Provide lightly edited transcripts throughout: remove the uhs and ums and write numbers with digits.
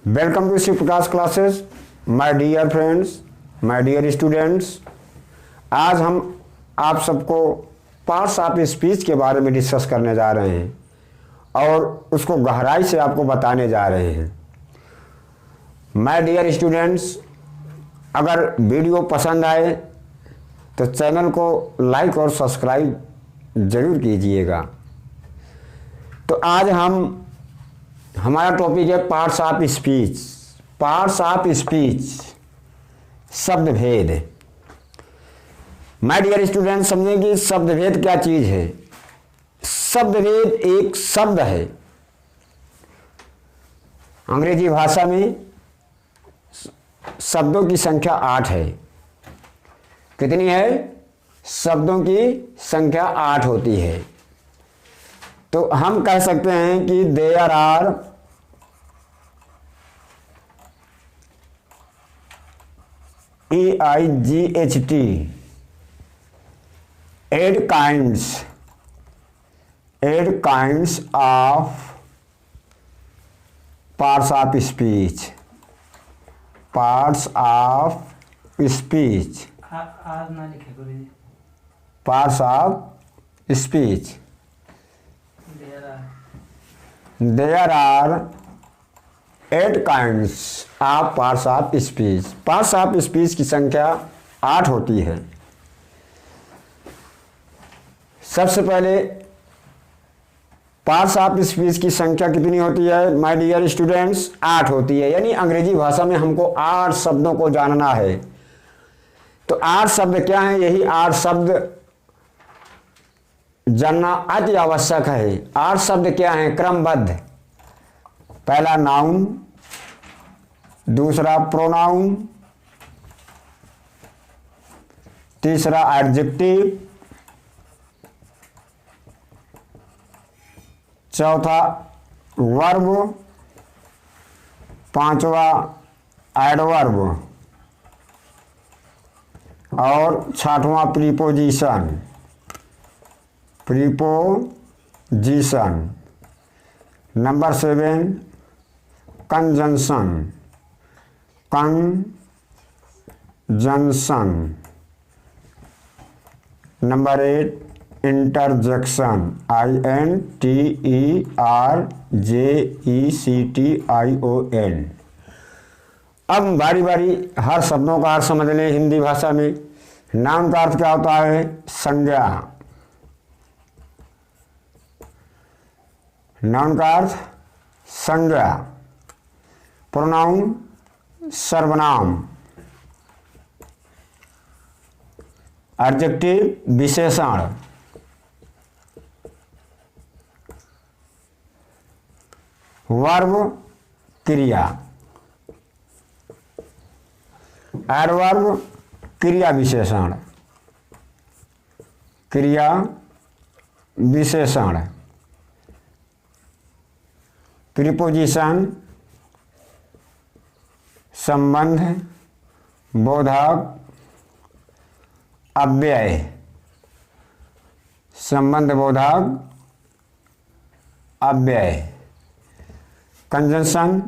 Welcome to Shiv Prakash classes, my dear friends, my dear students. आज हम आप सबको पार्ट्स ऑफ स्पीच के बारे में डिस्कस करने जा रहे हैं और उसको गहराई से आपको बताने जा रहे हैं। माय डियर स्टूडेंट्स, अगर वीडियो पसंद आए तो चैनल को लाइक और सब्सक्राइब ज़रूर कीजिएगा। तो आज हमारा टॉपिक है parts of speech. Parts of speech, शब्द भेद। माय डियर स्टूडेंट, समझें कि शब्द भेद क्या चीज है। शब्द भेद एक शब्द है। अंग्रेजी भाषा में शब्दों की संख्या 8 है। कितनी है? शब्दों की संख्या 8 होती है। तो हम कह सकते हैं कि there are EIGHT 8 kinds of parts of speech. Parts of speech. ना लिखे गुरुजी। Parts of speech. There are 8 kinds of parts of speech. Parts of speech की संख्या 8 होती है। सबसे पहले पार्ट्स ऑफ स्पीच की संख्या कितनी होती है माय डियर स्टूडेंट्स? 8 होती है। यानी अंग्रेजी भाषा में हमको 8 शब्दों को जानना है। तो 8 शब्द क्या हैं? यही 8 शब्द जानना अति आवश्यक है। 8 शब्द क्या हैं? क्रमबद्ध। पहला नाउन, दूसरा प्रोनाउन, तीसरा एडजेक्टिव, चौथा वर्ब, पांचवा एडवर्ब और छठवां preposition. Preposition. Number 7 conjunction. Conjunction. Number 8 interjection. INTERJECTION। अब बारी बारी हर शब्दों का अर्थ समझ लें। हिंदी भाषा में नाम का अर्थ क्या होता है? संज्ञा। नाउन का अर्थ संज्ञा। प्रोनाउन सर्वनाम। एडजेक्टिव विशेषण। वर्ब क्रिया। एडवर्ब क्रिया विशेषण। क्रिया विशेषण। प्रीपोजिशन संबंध, बोधक, अव्यय। संबंध, बोधक, अव्यय। कंजंक्शन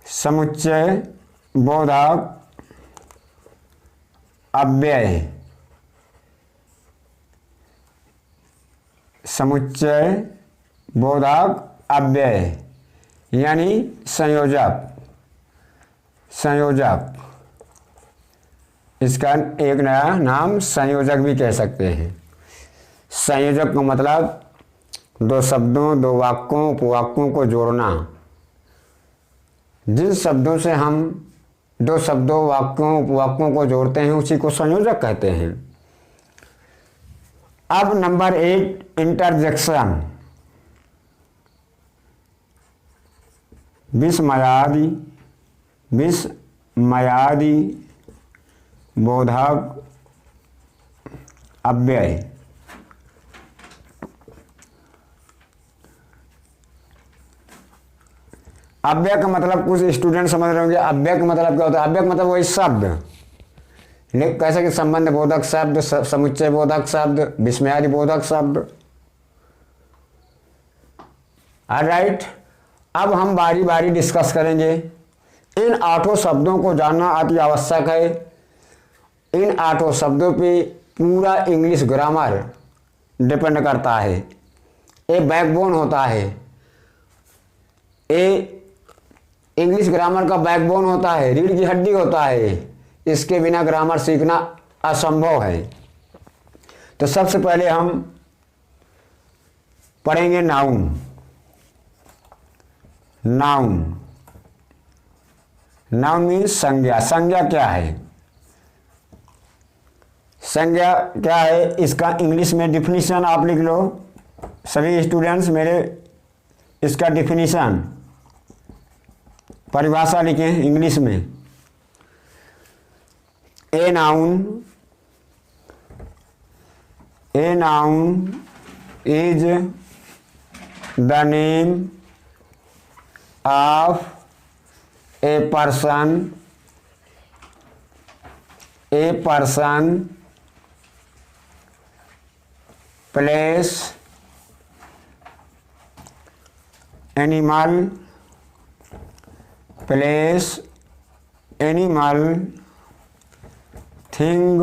समुच्चय, बोधक, अव्यय। समुच्चय, बोधक, अव्यय यानी संयोजक। संयोजक, इसका एक नया नाम संयोजक भी कह सकते हैं। संयोजक का मतलब दो शब्दों, दो वाक्यों, उपवाक्यों को जोड़ना। जिन शब्दों से हम दो शब्दों, वाक्यों, उपवाक्यों को जोड़ते हैं उसी को संयोजक कहते हैं। अब नंबर 8 इंटरजेक्शन। विस्मयादि, विस्मयादि, बोधक, अव्यय। अव्यय का मतलब कुछ स्टूडेंट समझ रहे होंगे। अव्यय का मतलब क्या होता है? अव्यय का मतलब वही शब्द, कैसे कि संबंध बोधक शब्द, समुच्चय बोधक शब्द, विस्मयादि बोधक शब्द। ऑलराइट, अब हम बारी बारी डिस्कस करेंगे। इन 8 शब्दों को जानना अति आवश्यक है। इन 8 शब्दों पे पूरा इंग्लिश ग्रामर डिपेंड करता है। ये बैकबोन होता है, ये इंग्लिश ग्रामर का बैकबोन होता है, रीढ़ की हड्डी होता है। इसके बिना ग्रामर सीखना असंभव है। तो सबसे पहले हम पढ़ेंगे नाउन। नाउन, नाउन मीन्स संज्ञा। संज्ञा क्या है? संज्ञा क्या है इसका इंग्लिश में डिफिनीशन आप लिख लो। सभी स्टूडेंट्स मेरे इसका डिफिनीशन, परिभाषा लिखें इंग्लिश में। A noun is the name of a person place animal thing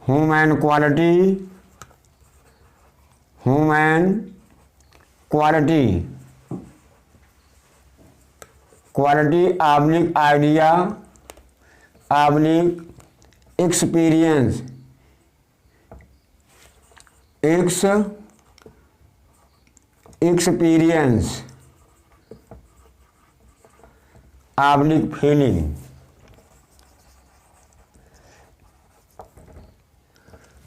human quality oblique idea oblique experience oblique feeling.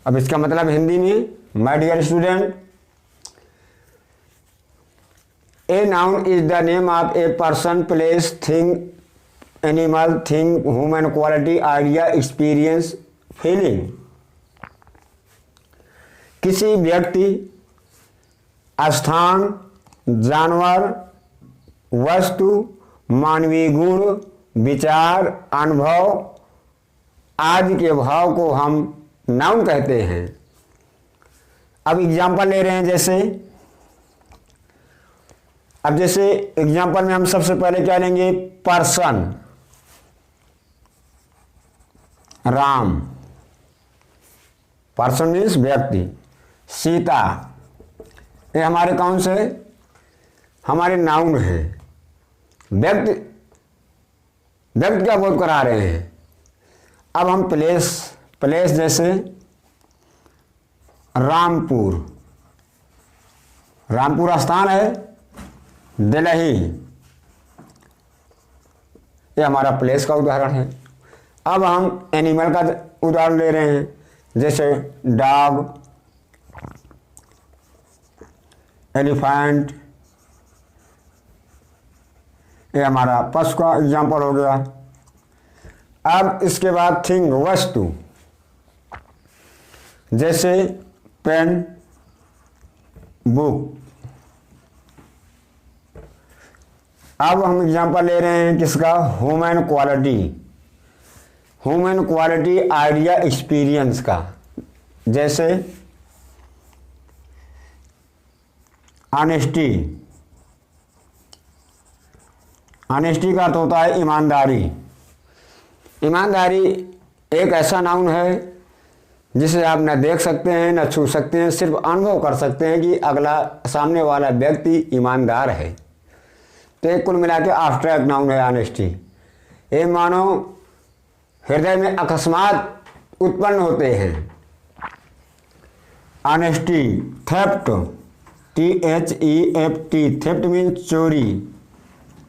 अब इसका मतलब हिंदी में, my dear student, a noun is the name of a person place thing animal thing human quality idea experience feeling. किसी व्यक्ति, स्थान, जानवर, वस्तु, मानवीय गुण, विचार, अनुभव आदि के भाव को हम नाउन कहते हैं। अब एग्जाम्पल ले रहे हैं। जैसे एग्जाम्पल में हम सबसे पहले क्या लेंगे? पर्सन, राम, पर्सन मीन्स व्यक्ति। सीता, ये हमारे कौन से? हमारे नाउन हैं। व्यक्ति क्या बोध करा रहे हैं। अब हम प्लेस जैसे रामपुर स्थान है, दिल्ली, ये हमारा प्लेस का उदाहरण है। अब हम एनिमल का उदाहरण ले रहे हैं, जैसे डॉग, एलिफेंट, ये हमारा पशु का एग्जाम्पल हो गया। अब इसके बाद थिंग, वस्तु, जैसे पेन, बुक। अब हम एग्जाम्पल ले रहे हैं किसका? ह्यूमन क्वालिटी आइडिया एक्सपीरियंस का। जैसे ऑनेस्टी का अर्थ होता है ईमानदारी। ईमानदारी एक ऐसा नाउन है जिसे आप न देख सकते हैं न छू सकते हैं, सिर्फ अनुभव कर सकते हैं कि अगला सामने वाला व्यक्ति ईमानदार है। तो एक कुल मिला के एब्स्ट्रैक्ट नाउन है ऑनेस्टी। ये मानो हृदय में अकस्मात उत्पन्न होते हैं। ऑनेस्टी, थेफ्ट, थेफ्ट मीन्स चोरी,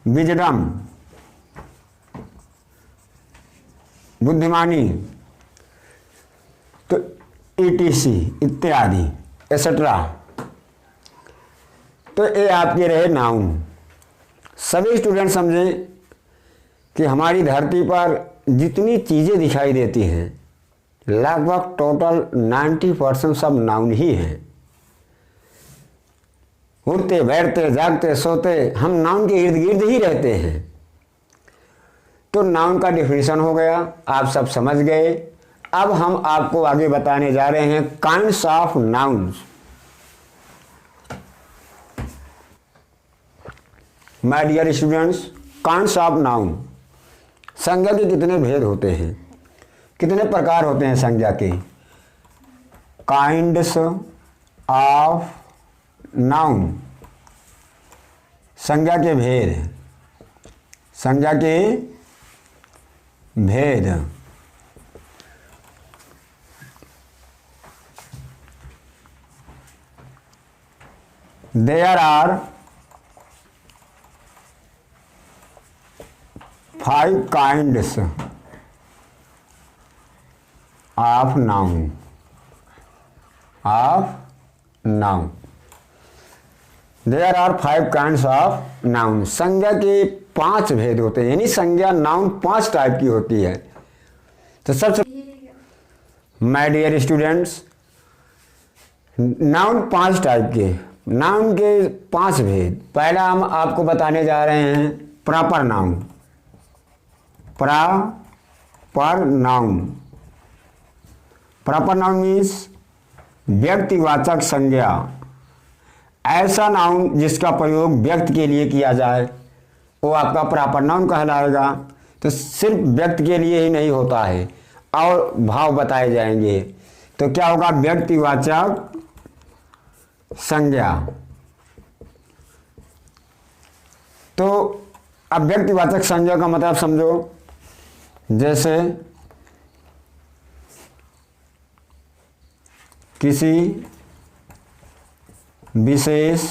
विजडम, बुद्धिमानी, तो ईटीसी इत्यादि एसेट्रा। तो ये आपके रहे नाउन। सभी स्टूडेंट समझें कि हमारी धरती पर जितनी चीज़ें दिखाई देती हैं लगभग टोटल 90% सब नाउन ही हैं। उठते बैठते जागते सोते हम नाउन के इर्द गिर्द ही रहते हैं। तो नाउन का डिफिनीशन हो गया, आप सब समझ गए। अब हम आपको आगे बताने जा रहे हैं kinds of nouns. My dear students, kinds of noun, संज्ञा के कितने भेद होते हैं, कितने प्रकार होते हैं संज्ञा के। काइंड्स ऑफ नाउन, संज्ञा के भेद, संज्ञा के भेद। There are 5 kinds of noun, there are 5 kinds of noun। संज्ञा के 5 भेद होते हैं, यानी संज्ञा नाउन 5 टाइप की होती है। तो सबसे my dear students, noun 5 type के, नाउन के 5 भेद। पहला हम आपको बताने जा रहे हैं proper noun. Proper noun, proper noun means व्यक्तिवाचक संज्ञा, ऐसा नाउन जिसका प्रयोग व्यक्ति के लिए किया जाए वो आपका प्रॉपर नाउन कहलाएगा। तो सिर्फ व्यक्ति के लिए ही नहीं होता है, और भाव बताए जाएंगे। तो क्या होगा, व्यक्तिवाचक संज्ञा। तो अब व्यक्तिवाचक संज्ञा का मतलब समझो, जैसे किसी विशेष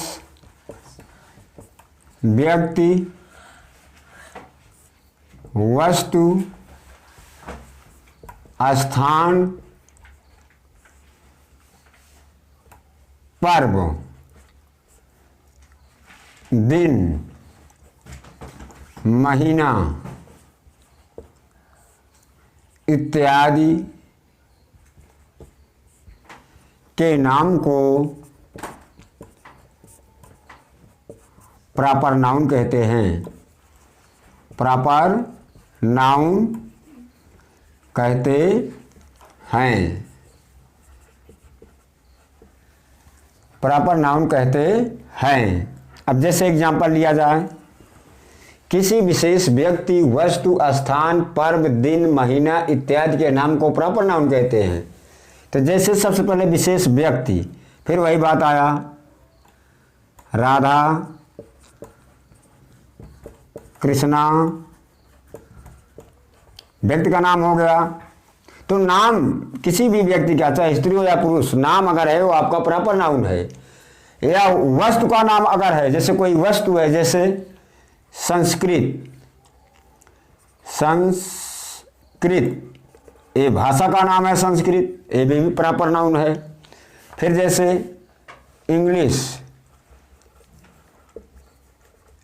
व्यक्ति, वस्तु, स्थान, पर्व, दिन, महीना इत्यादि के नाम को प्रॉपर नाउन कहते हैं। प्रॉपर नाउन कहते हैं, प्रॉपर नाउन कहते हैं। अब जैसे एग्जांपल लिया जाए, किसी विशेष व्यक्ति, वस्तु, स्थान, पर्व, दिन, महीना इत्यादि के नाम को प्रॉपर नाउन कहते हैं। तो जैसे सबसे पहले विशेष व्यक्ति, फिर वही बात आया, राधा, कृष्णा, व्यक्ति का नाम हो गया। तो नाम किसी भी व्यक्ति का, चाहे स्त्री हो या पुरुष, नाम अगर है वो आपका प्रॉपर नाउन है। या वस्तु का नाम अगर है, जैसे कोई वस्तु है, जैसे संस्कृत, संस्कृत ये भाषा का नाम है संस्कृत, ये भी प्रॉपर नाउन है। फिर जैसे इंग्लिश,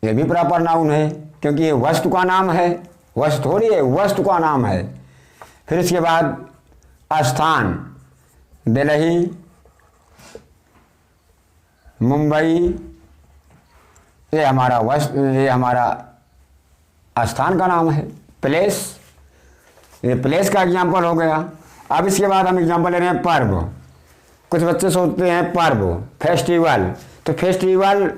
ये भी प्रॉपर नाउन है, क्योंकि ये वस्तु का नाम है, वस्तु थोड़ी है, वस्तु का नाम है। फिर इसके बाद स्थान, दिल्ली, मुंबई, ये हमारा स्थान का नाम है। प्लेस, ये प्लेस का एग्जाम्पल हो गया। अब इसके बाद हम एग्जाम्पल ले रहे हैं पर्व। कुछ बच्चे सोचते हैं पर्व, फेस्टिवल। तो फेस्टिवल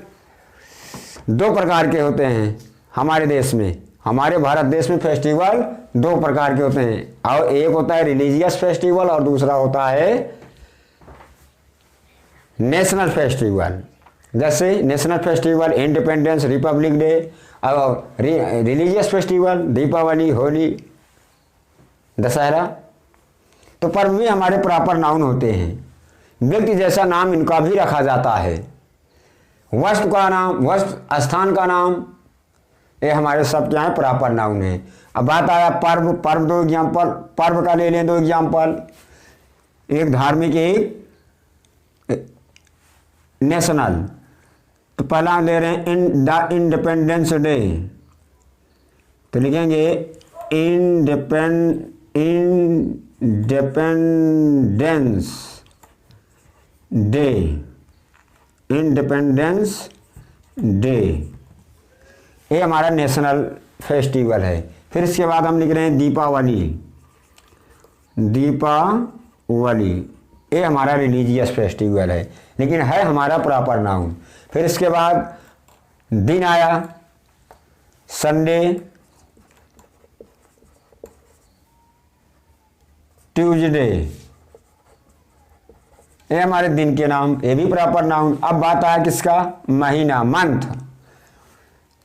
2 प्रकार के होते हैं हमारे देश में, हमारे भारत देश में फेस्टिवल 2 प्रकार के होते हैं। और एक होता है रिलीजियस फेस्टिवल और दूसरा होता है नेशनल फेस्टिवल। जैसे national festival independence, Republic day, और रिलीजियस फेस्टिवल दीपावली, होली, दशहरा। तो पर्व भी हमारे प्रॉपर नाउन होते हैं। व्यक्ति जैसा नाम इनका भी रखा जाता है। वस्तु का नाम, वस्तु, स्थान का नाम, ये हमारे सब क्या है, प्रॉपर नाउन है। अब बात आया पर्व। पर्व 2 एग्जाम्पल, पर्व का ले लें 2 एग्जाम्पल, एक धार्मिक, एक नेशनल। तो पहला ले रहे हैं इंडिपेंडेंस डे। तो लिखेंगे इंडिपेंडेंस डे, इंडिपेंडेंस डे, ये हमारा नेशनल फेस्टिवल है। फिर इसके बाद हम लिख रहे हैं दीपावली, दीपावली, ये हमारा रिलीजियस फेस्टिवल है, लेकिन है हमारा प्रॉपर नाउन। फिर इसके बाद दिन आया, संडे, ट्यूसडे, ये हमारे दिन के नाम, ये भी प्रॉपर नाउन। अब बात आया किसका, महीना, मंथ।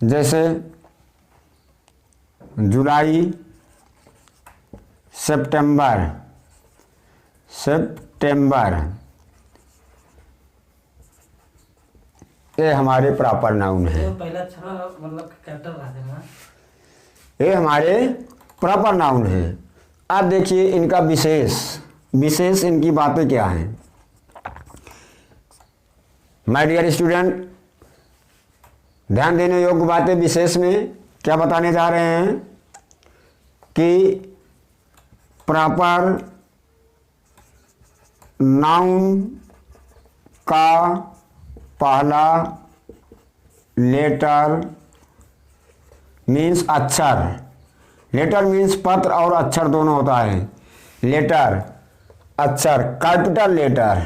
जैसे जुलाई, सितंबर, ये हमारे प्रॉपर नाउन है। तो पहला अक्षर मतलब कैपिटल रहते हैं ना। ये हमारे प्रॉपर नाउन है। अब देखिए इनका विशेष इनकी बातें क्या हैं। माय डियर स्टूडेंट, ध्यान देने योग्य बातें विशेष में क्या बताने जा रहे हैं कि प्रॉपर नाउन का पहला लेटर मीन्स अक्षर, लेटर मीन्स पत्र और अक्षर दोनों होता है। लेटर अक्षर, कैपिटल लेटर,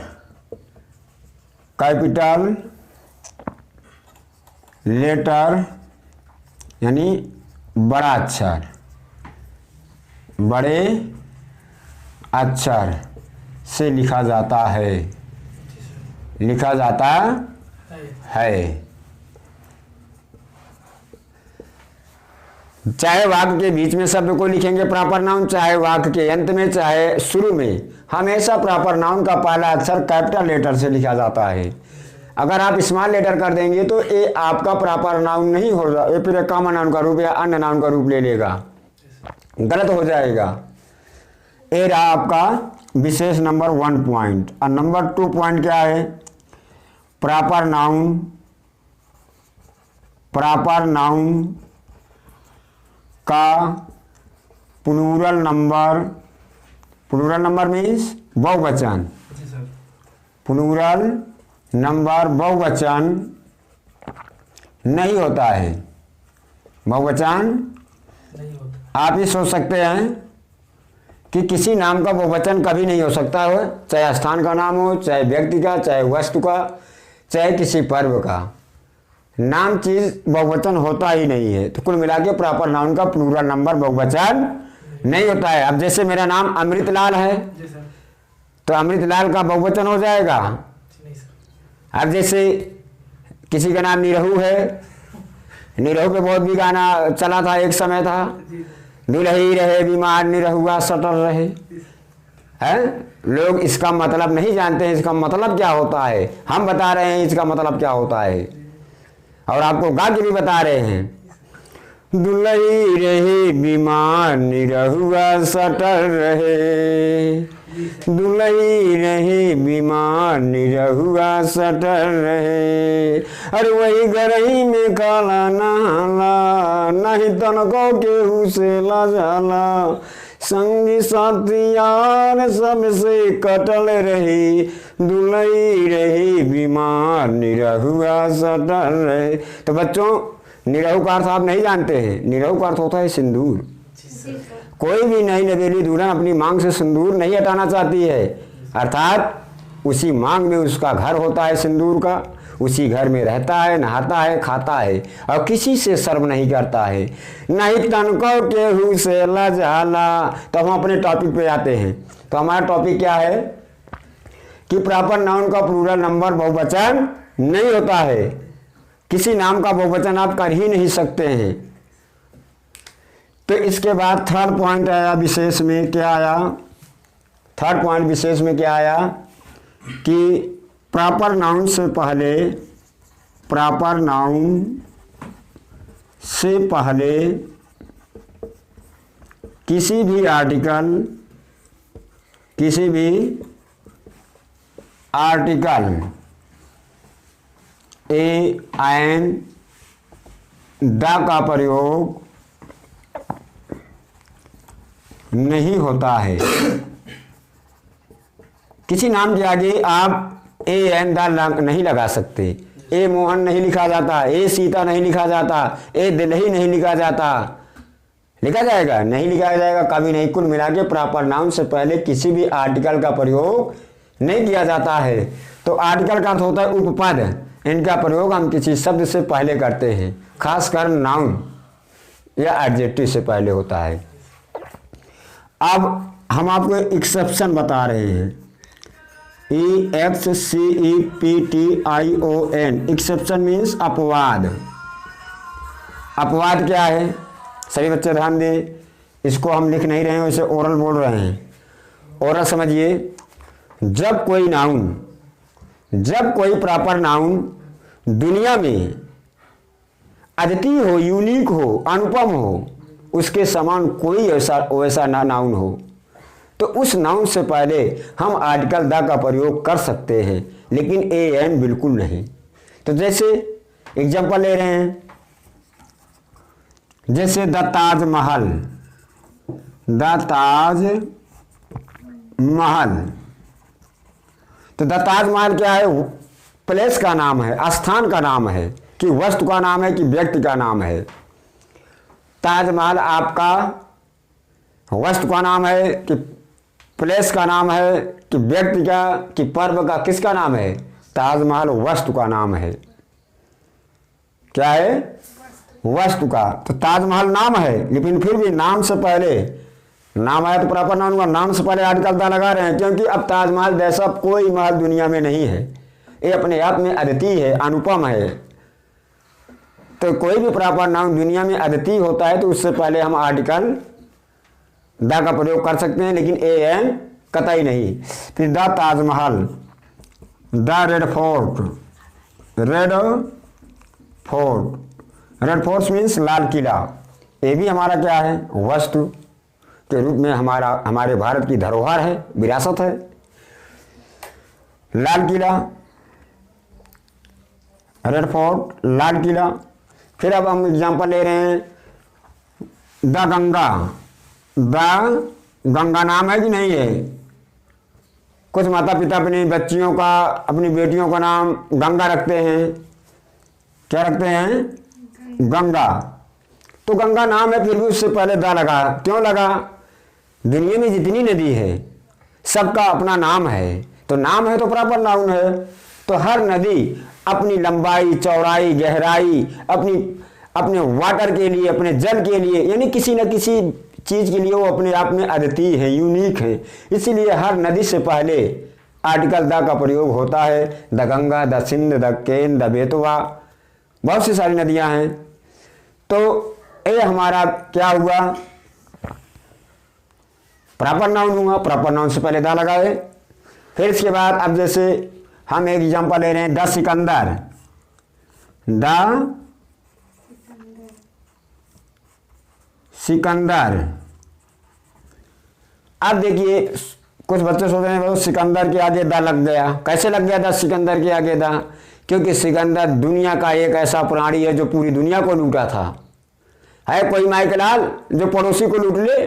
कैपिटल लेटर यानी बड़ा अक्षर, बड़े अक्षर से लिखा जाता है, लिखा जाता है। चाहे वाक्य के बीच में शब्द को लिखेंगे प्रॉपर नाउन, चाहे वाक्य के अंत में, चाहे शुरू में, हमेशा प्रॉपर नाउन का पहला अक्षर कैपिटल लेटर से लिखा जाता है। अगर आप स्मॉल लेटर कर देंगे तो ये आपका प्रॉपर नाउन नहीं होगा, ये फिर कॉमन नाउन का रूप या अन्य नाउन का रूप ले लेगा, गलत हो जाएगा। ये रहा आपका विशेष नंबर 1 पॉइंट। और नंबर 2 पॉइंट क्या है, प्रॉपर नाउन, प्रॉपर नाउन का प्लूरल नंबर मीन्स बहुवचन, प्लूरल नंबर बहुवचन नहीं होता है, बहुवचन नहीं होता। आप ही सोच सकते हैं कि किसी नाम का बहुवचन कभी नहीं हो सकता हो, चाहे स्थान का नाम हो, चाहे व्यक्ति का, चाहे वस्तु का, चाहे किसी पर्व का। नाम चीज बहुवचन होता ही नहीं है। तो कुल मिला के प्रॉपर नाउन का प्लूरल नंबर बहुवचन नहीं होता है। अब जैसे मेरा नाम अमृतलाल है जी सर। तो अमृतलाल का बहुवचन हो जाएगा। नहीं सर। अब जैसे किसी का नाम निरहू है, निरहू पे बहुत भी गाना चला था, एक समय था, दुलही रहे बीमार निरहुआ सटल रहे, है। लोग इसका मतलब नहीं जानते हैं, इसका मतलब क्या होता है। हम बता रहे हैं इसका मतलब क्या होता है और आपको गा के भी बता रहे हैं। दुलही रहे बीमार निरहुआ सटल रहे, दुलही रहे बीमार निरहुआ सटल रहे, अरे वही गरही में काला नहाला, नहीं तनको केहू से लजाला, संगी साथी यार सबसे कटल रही, दुलही रही बीमार निरहुआ सटल रहे। तो बच्चों, निरहु का अर्थ आप नहीं जानते हैं। निरहु का अर्थ होता है सिंदूर। कोई भी नई नवेली दुल्हन अपनी मांग से सिंदूर नहीं हटाना चाहती है, अर्थात उसी मांग में उसका घर होता है सिंदूर का, उसी घर में रहता है, नहाता है, खाता है और किसी से शर्म नहीं करता है। नहीं तनको केहू से लजाला। तो हम अपने टॉपिक पे आते हैं। तो हमारा टॉपिक क्या है कि प्रॉपर नाउन का प्लूरल नंबर बहुवचन नहीं होता है। किसी नाम का बहुवचन आप कर ही नहीं सकते हैं। तो इसके बाद थर्ड पॉइंट आया विशेष में, क्या आया, थर्ड पॉइंट विशेष में क्या आया कि प्रॉपर नाउन से पहले, प्रॉपर नाउन से पहले किसी भी आर्टिकल, किसी भी आर्टिकल ए एन द का प्रयोग नहीं होता है। किसी नाम के आगे आप ए एन द नहीं लगा सकते। ए मोहन नहीं लिखा जाता, ए सीता नहीं लिखा जाता, ए दिल्ही नहीं लिखा जाता। लिखा जाएगा? नहीं लिखा जाएगा, कभी नहीं। कुल मिला के प्रॉपर नाउन से पहले किसी भी आर्टिकल का प्रयोग नहीं किया जाता है। तो आर्टिकल का अर्थ होता है उपपद। इनका प्रयोग हम किसी शब्द से पहले करते हैं, खासकर नाउन। या एडजेक्टिव से पहले होता है। अब हम आपको एक्सेप्शन बता रहे हैं, EXCEPTION। एक्सेप्शन मीन्स अपवाद। अपवाद क्या है? सभी बच्चे ध्यान दें, इसको हम लिख नहीं रहे हैं, वैसे ओरल बोल रहे हैं। ओरल समझिए, जब कोई प्रॉपर नाउन दुनिया में अद्वितीय हो, यूनिक हो, अनुपम हो, उसके समान कोई वैसा नाउन हो, तो उस नाउन से पहले हम आर्टिकल द का प्रयोग कर सकते हैं, लेकिन एन बिल्कुल नहीं। तो जैसे एग्जांपल ले रहे हैं, जैसे द ताजमहल। द ताजमहल, तो द ताजमहल क्या है? प्लेस का नाम है, स्थान का नाम है, कि वस्तु का नाम है, कि व्यक्ति का नाम है। ताजमहल आपका वस्तु का नाम है, कि प्लेस का नाम है, कि व्यक्ति का, कि पर्व का, किसका नाम है? ताजमहल वस्तु का नाम है। क्या है? वस्तु का। तो ताजमहल नाम है, लेकिन फिर भी नाम से पहले, नाम आया तो प्रॉपर नाउन का, नाम से पहले आर्टिकल द लगा रहे हैं, क्योंकि अब ताजमहल जैसा कोई महल दुनिया में नहीं है। ये अपने आप में अद्वितीय है, अनुपम है। तो कोई भी प्रॉपर नाउन दुनिया में अद्वितीय होता है, तो उससे पहले हम आर्टिकल द का प्रयोग कर सकते हैं, लेकिन एन कतई नहीं। फिर the Taj Mahal, the red fort. Red fort means Lal Qila. ये भी हमारा क्या है? वस्तु के रूप में हमारे भारत की धरोहर है, विरासत है, लाल किला, रेड फोर्ट, लाल किला। फिर अब हम एग्जांपल ले रहे हैं, द गंगा। द गंगा नाम है कि नहीं है? कुछ माता पिता अपनी बच्चियों का, अपनी बेटियों का नाम गंगा रखते हैं। क्या रखते हैं? गंगा। तो गंगा नाम है, फिर भी उससे पहले द लगा। क्यों लगा? दुनिया में जितनी नदी है सबका अपना नाम है, तो नाम है तो प्रॉपर नाउन है। तो हर नदी अपनी लंबाई, चौड़ाई, गहराई, अपने वाटर के लिए, अपने जल के लिए, यानी किसी न किसी चीज के लिए वो अपने आप में अद्वितीय है, यूनिक है। इसीलिए हर नदी से पहले आर्टिकल द का प्रयोग होता है। The Ganga, the Sindh, the Ken, the Betwa, बहुत सी सारी नदियां हैं। तो ये हमारा क्या हुआ? प्रॉपर नाउन हुआ। प्रॉपर नाउन से पहले द लगाए। फिर इसके बाद अब जैसे हम एक एग्जांपल ले रहे हैं, द सिकंदर। द सिकंदर। अब देखिए, कुछ बच्चे सोच रहे हैं सिकंदर के आगे द लग गया। कैसे लग गया द सिकंदर के आगे द? क्योंकि सिकंदर दुनिया का एक ऐसा प्राणी है जो पूरी दुनिया को लूटा था। है कोई माइकलाल जो पड़ोसी को लूट ले?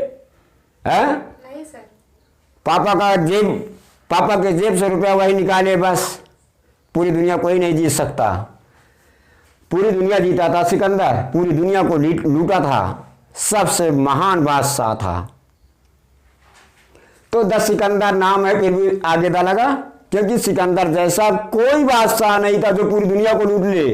है नहीं सर। पापा के जेब से रुपया वही निकाले, बस। पूरी दुनिया कोई नहीं जीत सकता। पूरी दुनिया जीता था सिकंदर, पूरी दुनिया को लूटा था, सबसे महान बादशाह था। तो द सिकंदर नाम है, फिर भी आगे द लगा, क्योंकि सिकंदर जैसा कोई बादशाह नहीं था जो पूरी दुनिया को लूट ले।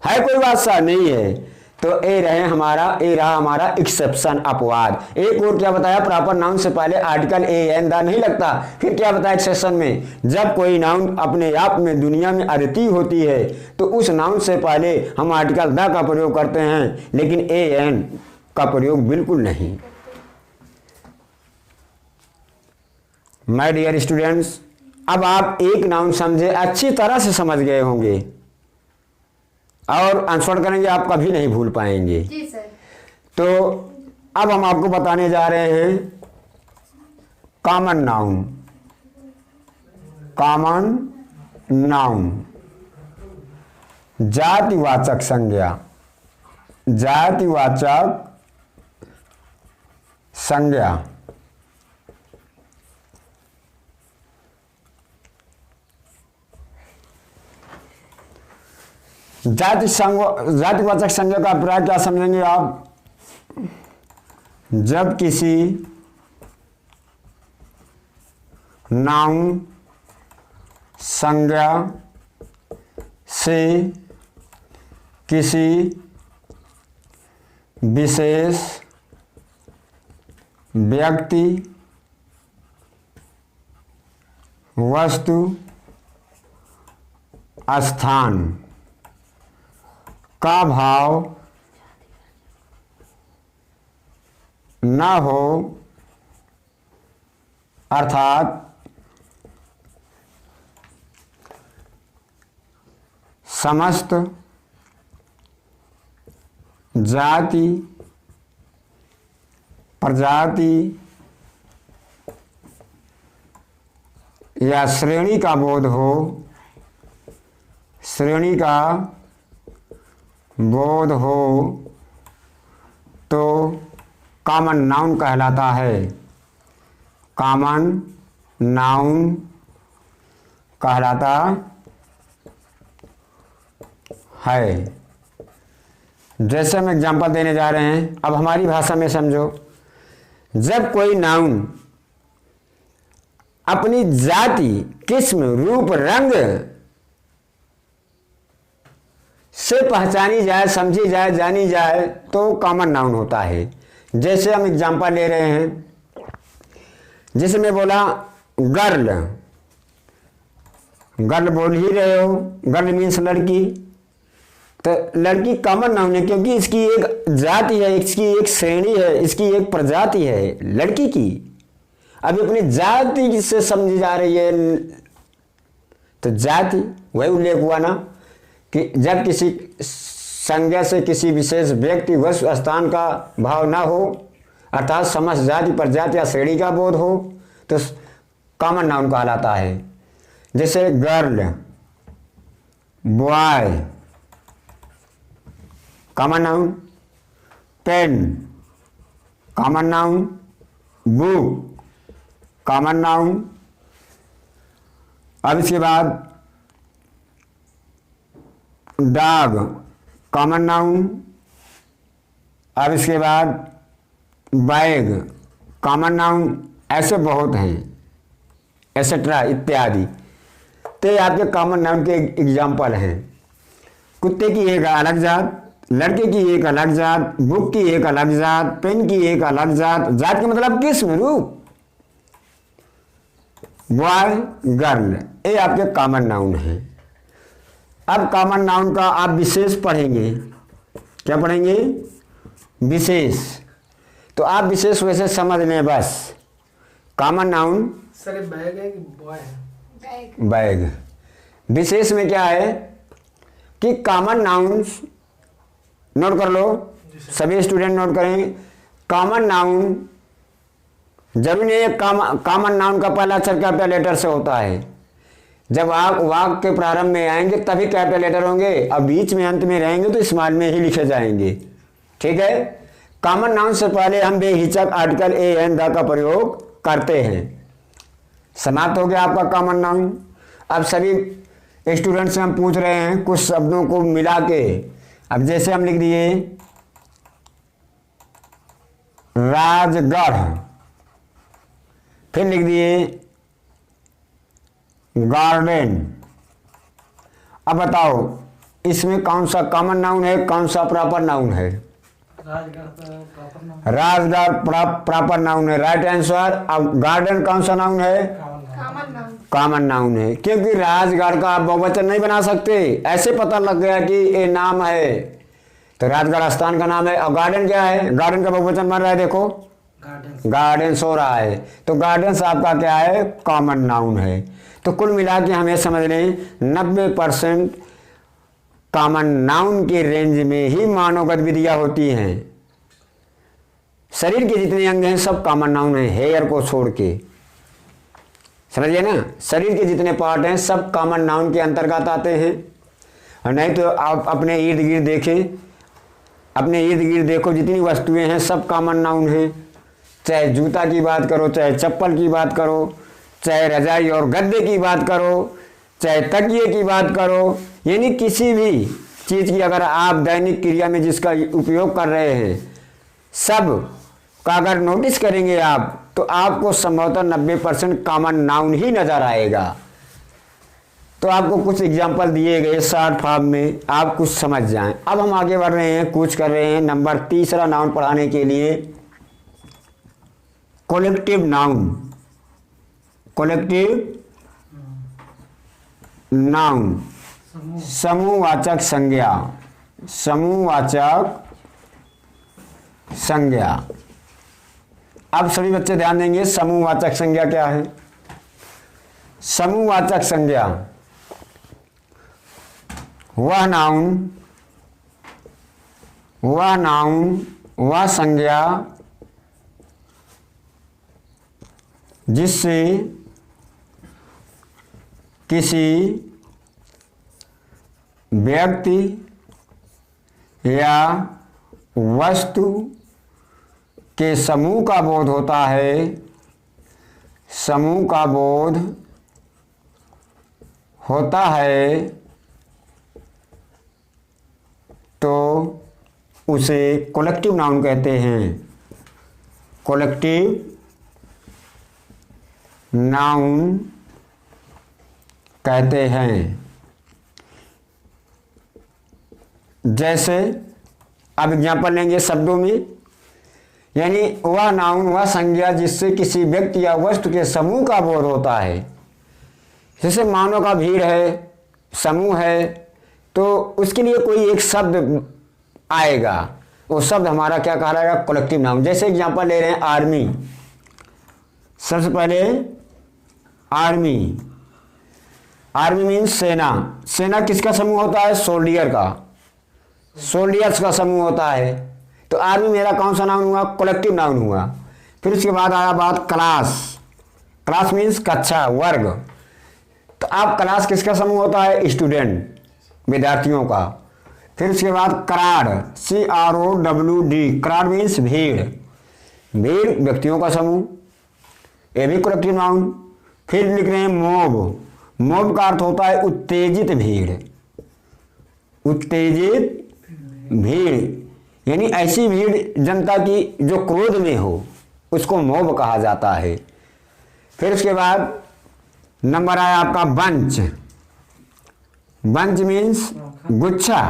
है कोई बादशाह? नहीं है। तो ये रहा हमारा एक्सेप्शन, अपवाद। एक और क्या बताया? प्रॉपर नाउन से पहले आर्टिकल एन द नहीं लगता। फिर क्या बताया एक्सेप्शन में? जब कोई नाउन अपने आप में दुनिया में अद्वितीय होती है, तो उस नाउन से पहले हम आर्टिकल द का प्रयोग करते हैं, लेकिन एन का प्रयोग बिल्कुल नहीं। माय डियर स्टूडेंट्स, अब आप एक नाउन समझे, अच्छी तरह से समझ गए होंगे, और आंसर करेंगे, आप कभी नहीं भूल पाएंगे। जी सर। तो अब हम आपको बताने जा रहे हैं कॉमन नाउन। कॉमन नाउन, जातिवाचक संज्ञा। जातिवाचक संज्ञा। जातिवाचक संज्ञा का अभिप्राय क्या समझेंगे आप? जब किसी नाउन संज्ञा से किसी विशेष व्यक्ति वस्तु स्थान का भाव न हो, अर्थात समस्त जाति प्रजाति या श्रेणी का बोध हो, श्रेणी का बोध हो तो कॉमन नाउन कहलाता है, कॉमन नाउन कहलाता है। जैसे हम एग्जांपल देने जा रहे हैं, अब हमारी भाषा में समझो। जब कोई नाउन अपनी जाति, किस्म, रूप, रंग से पहचानी जाए, समझी जाए, जानी जाए तो कॉमन नाउन होता है। जैसे हम एग्जांपल ले रहे हैं, जैसे मैं बोला गर्ल, गर्ल बोल ही रहे हो, गर्ल मीन्स लड़की, तो लड़की कॉमन नाउन है क्योंकि इसकी एक जाति है, इसकी एक श्रेणी है, इसकी एक प्रजाति है लड़की की। अभी अपनी जाति से समझी जा रही है तो जाति वही उल्लेख हुआ ना कि जब किसी संज्ञा से किसी विशेष व्यक्ति वस्तु स्थान का भाव ना हो, अर्थात समस्त जाति प्रजाति या श्रेणी का बोध हो तो कॉमन नाउन कहलाता है। जैसे girl, boy common noun, pen common noun, book common noun. अब इसके बाद डॉग कॉमन नाउन। अब इसके बाद बैग कॉमन नाउन। ऐसे बहुत हैं, एसेट्रा इत्यादि। तो ये आपके कॉमन नाउन के एग्जाम्पल हैं। कुत्ते की एक अलग जात, लड़के की एक अलग जात, बुक की एक अलग जात, पेन की एक अलग जात। जात का मतलब किस्म, रूप। बॉय, गर्ल, ये आपके कॉमन नाउन हैं। अब कॉमन नाउन का आप विशेष पढ़ेंगे। क्या पढ़ेंगे? विशेष। तो आप विशेष वैसे समझ लें बस। कॉमन नाउन सर ये बैग है कि बॉय है? बैग। विशेष में क्या है कि कॉमन नाउन्स नोट कर लो, सभी स्टूडेंट नोट करें। कॉमन नाउन जरूरी नहीं है कॉमन नाउन का पहला अक्षर कैपिटल लेटर से होता है। जब आप वाक्य के प्रारंभ में आएंगे तभी कैपिटल लेटर होंगे, और बीच में अंत में रहेंगे तो स्मॉल में ही लिखे जाएंगे। ठीक है। कॉमन नाउन से पहले हम बेहिचक आर्टिकल ए एन द का प्रयोग करते हैं। समाप्त हो गया आपका कॉमन नाउन। अब सभी स्टूडेंट से हम पूछ रहे हैं कुछ शब्दों को मिला के। अब जैसे हम लिख दिए राजगढ़, फिर लिख दिए गार्डन। अब बताओ इसमें कौन सा कॉमन नाउन है, कौन सा प्रॉपर नाउन है? राजगढ़ प्रॉपर नाउन है, राइट आंसर। अब गार्डन कौन सा नाउन है? कॉमन नाउन है, क्योंकि राजगढ़ का आप बहुवचन नहीं बना सकते। ऐसे पता लग गया कि ये नाम है तो राजगढ़ स्थान का नाम है। और गार्डन क्या है? गार्डन का बहुवचन बन रहा है, देखो गार्डन हो रहा है, तो गार्डन आपका क्या है? कॉमन नाउन है। तो कुल मिला के हमें समझ लें 90% कॉमन नाउन के रेंज में ही मानव गतिविधियां होती हैं। शरीर के जितने अंग हैं सब कॉमन नाउन है, हेयर को छोड़ के। समझिए ना, शरीर के जितने पार्ट हैं सब कॉमन नाउन के अंतर्गत आते हैं। और नहीं तो आप अपने इर्द गिर्द देखें, अपने इर्द गिर्द देखो जितनी वस्तुएं हैं सब कॉमन नाउन हैं। चाहे जूता की बात करो, चाहे चप्पल की बात करो, चाहे रजाई और गद्दे की बात करो, चाहे तकिए की बात करो, यानी किसी भी चीज़ की अगर आप दैनिक क्रिया में जिसका उपयोग कर रहे हैं सब का अगर नोटिस करेंगे आप तो आपको संभवतः 90% कॉमन नाउन ही नजर आएगा। तो आपको कुछ एग्जाम्पल दिए गए शॉर्ट फॉर्म में, आप कुछ समझ जाएं। अब हम आगे बढ़ रहे हैं, कुछ कर रहे हैं। नंबर तीसरा नाउन पढ़ाने के लिए कलेक्टिव नाउन। कलेक्टिव नाउन, समूहवाचक संज्ञा। समूहवाचक संज्ञा। अब सभी बच्चे ध्यान देंगे, समूहवाचक संज्ञा क्या है। समूहवाचक संज्ञा वह नाउन, वह संज्ञा जिससे किसी व्यक्ति या वस्तु के समूह का बोध होता है, समूह का बोध होता है, तो उसे कलेक्टिव नाउन कहते हैं। कलेक्टिव नाउन कहते हैं। जैसे अब एग्जाम्पल लेंगे शब्दों में, यानी वह नाउन, वह संज्ञा जिससे किसी व्यक्ति या वस्तु के समूह का बोध होता है। जैसे मानव का भीड़ है, समूह है, तो उसके लिए कोई एक शब्द आएगा, वो शब्द हमारा क्या कहलाएगा, कलेक्टिव नाउन। जैसे एग्जाम्पल ले रहे हैं आर्मी। सबसे पहले आर्मी, आर्मी मीन्स सेना। सेना किसका समूह होता है, सोल्डियर का, सोल्डियर्स का समूह होता है। तो आर्मी मेरा कौन सा नाउन हुआ, कलेक्टिव नाउन हुआ। फिर उसके बाद आया बात क्लास। क्लास मीन्स कक्षा, वर्ग। तो अब क्लास किसका समूह होता है, स्टूडेंट, विद्यार्थियों का। फिर उसके बाद क्राउड, CROWD, क्राउड मीन्स भीड़, भीड़ व्यक्तियों का समूह, ये भी कलेक्टिव नाउन। फिर लिख रहे हैं मॉब। मॉब का अर्थ होता है उत्तेजित भीड़, उत्तेजित भीड़, यानी ऐसी भीड़ जनता की जो क्रोध में हो, उसको मॉब कहा जाता है। फिर उसके बाद नंबर आया आपका बंच। बंच मीन्स गुच्छा,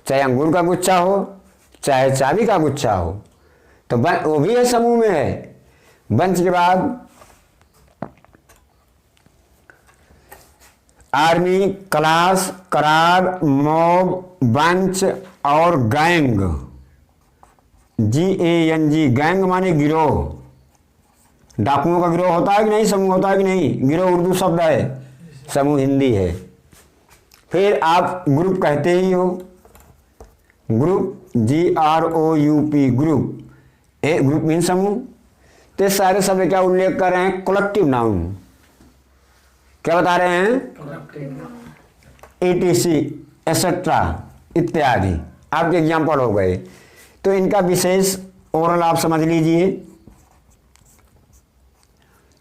चाहे अंगूर का गुच्छा हो, चाहे चाबी का गुच्छा हो, तो वो भी है, समूह में है। बंच के बाद आर्मी, क्लास, करार, मॉब, बंच और गैंग, GANG। गैंग माने गिरोह, डाकुओं का गिरोह होता है कि नहीं, समूह होता है कि नहीं। गिरोह उर्दू शब्द है, समूह हिंदी है। फिर आप ग्रुप कहते ही हो, ग्रुप, GROUP, ग्रुप। ए ग्रुप मीन समूह। तो सारे शब्द क्या उल्लेख कर रहे हैं, कलेक्टिव नाउन। क्या बता रहे हैं, ETC, एक्सेट्रा, इत्यादि आपके एग्जाम्पल हो गए। तो इनका विशेष ओरल आप समझ लीजिए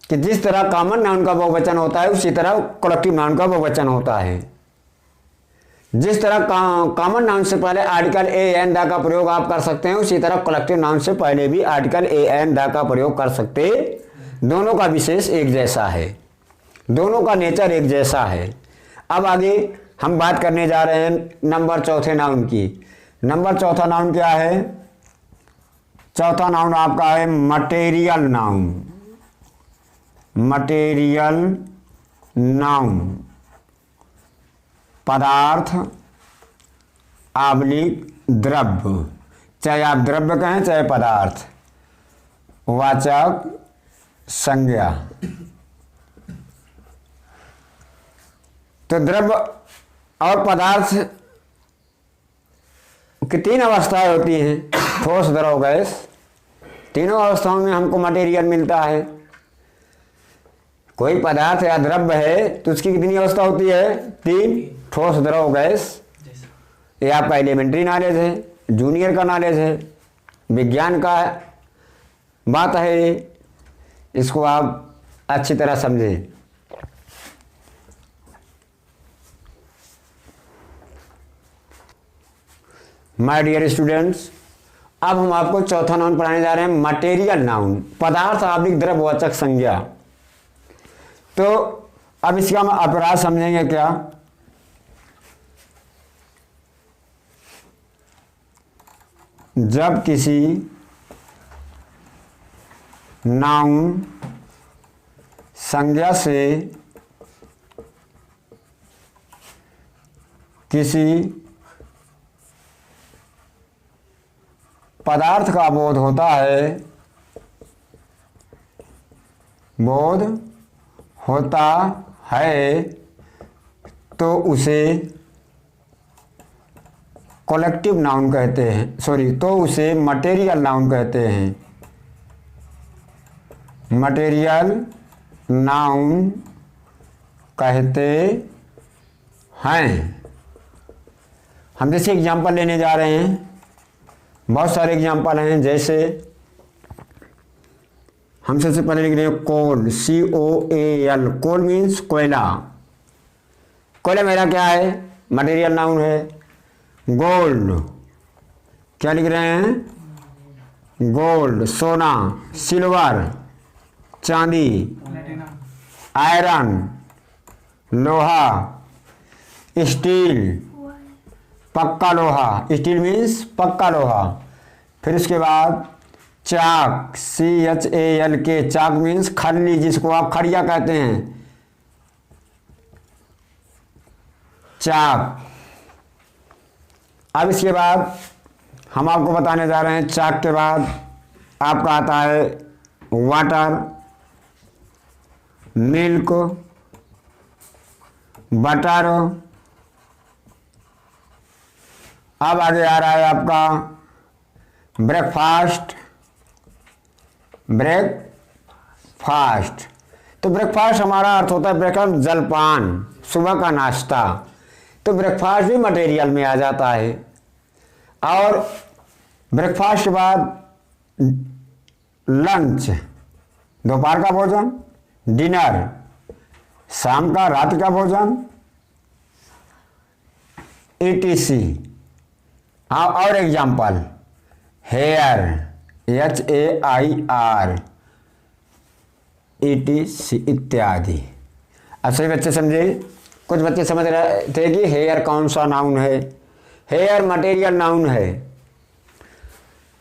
कि जिस तरह कॉमन नाउन का बहुवचन होता है, उसी तरह कलेक्टिव नाउन का बहुवचन होता है। जिस तरह कॉमन नाउन से पहले आर्टिकल AN दा का प्रयोग आप कर सकते हैं, उसी तरह कलेक्टिव नाउन से पहले भी आर्टिकल AN दा का प्रयोग कर सकते। दोनों का विशेष एक जैसा है, दोनों का नेचर एक जैसा है। अब आगे हम बात करने जा रहे हैं नंबर चौथे नाउन की। नंबर चौथा नाउन क्या है, चौथा नाउन आपका है मटेरियल नाउन। मटेरियल नाउन, पदार्थ आबलिक द्रव्य, चाहे आप द्रव्य कहें चाहे पदार्थ, वाचक संज्ञा। तो द्रव्य और पदार्थ की तीन अवस्थाएं होती हैं, ठोस, द्रव, गैस। तीनों अवस्थाओं में हमको मटेरियल मिलता है। कोई पदार्थ या द्रव्य है तो उसकी कितनी अवस्था होती है, तीन, ठोस, द्रव, गैस। ये आपका एलिमेंट्री नॉलेज है, जूनियर का नॉलेज है, विज्ञान का बात है। इसको आप अच्छी तरह समझें। माय डियर स्टूडेंट्स, अब हम आपको चौथा नाउन पढ़ाने जा रहे हैं, मटेरियल नाउन, पदार्थ आबलिक द्रव्यवाचक संज्ञा। तो अब इसका हम अपराध समझेंगे क्या? जब किसी नाउन संज्ञा से किसी पदार्थ का बोध होता है, बोध होता है, तो उसे कलेक्टिव नाउन कहते हैं, तो उसे मटेरियल नाउन कहते हैं। मटेरियल नाउन कहते हैं। हम जैसे एग्जाम्पल लेने जा रहे हैं, बहुत सारे एग्जाम्पल हैं। जैसे हम सबसे पहले लिख रहे हैं कोल, COAL। कोल मीन्स कोयला। कोयला मेरा क्या है? मटेरियल नाउन है। गोल्ड, क्या लिख रहे हैं? गोल्ड, सोना, सिल्वर, चांदी, आयरन, लोहा, स्टील, पक्का लोहा। स्टील मीन्स पक्का लोहा। फिर उसके बाद चाक, CHALK। चाक मीन्स खल्ली, जिसको आप खड़िया कहते हैं, चाक। अब इसके बाद हम आपको बताने जा रहे हैं, चाक के बाद आपका आता है वाटर, मिल्क, बटर। अब आगे आ रहा है आपका ब्रेकफास्ट। ब्रेकफास्ट, तो ब्रेकफास्ट हमारा अर्थ होता है ब्रेकफास्ट, जलपान, सुबह का नाश्ता। तो ब्रेकफास्ट भी मटेरियल में आ जाता है। और ब्रेकफास्ट के बाद लंच, दोपहर का भोजन, डिनर, शाम का, रात का भोजन, ETC। हाँ, और एग्जाम्पल हेयर, HAIR, ETC इत्यादि। अब सभी बच्चे समझे? कुछ बच्चे समझ रहे थे कि हेयर कौन सा नाउन है। हेयर मटेरियल नाउन है।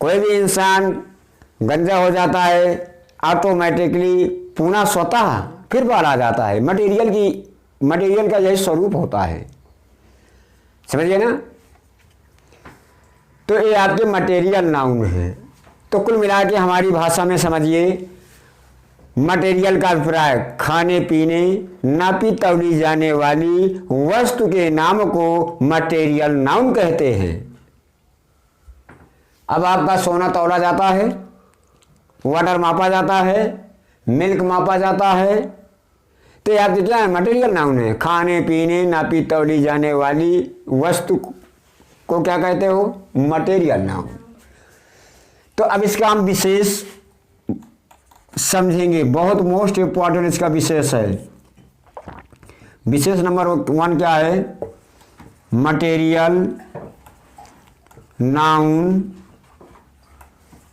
कोई भी इंसान गंजा हो जाता है, ऑटोमेटिकली पुनः स्वतः फिर बाल आ जाता है। मटेरियल का यही स्वरूप होता है, समझिए ना। तो ये आपके मटेरियल नाउन है। तो कुल मिला के हमारी भाषा में समझिए, मटेरियल का अभिप्राय खाने पीने, नापी तौली जाने वाली वस्तु के नाम को मटेरियल नाउन कहते हैं। अब आपका सोना तौला जाता है, वाटर मापा जाता है, मिल्क मापा जाता है, तो ये आपके क्या है? मटेरियल नाउन है। खाने पीने, नापी तौली जाने वाली वस्तु को क्या कहते हो? Material noun. तो अब इसका हम विशेष समझेंगे, बहुत मोस्ट इंपॉर्टेंट इसका विशेष है। विशेष नंबर 1 क्या है? मटेरियल नाउन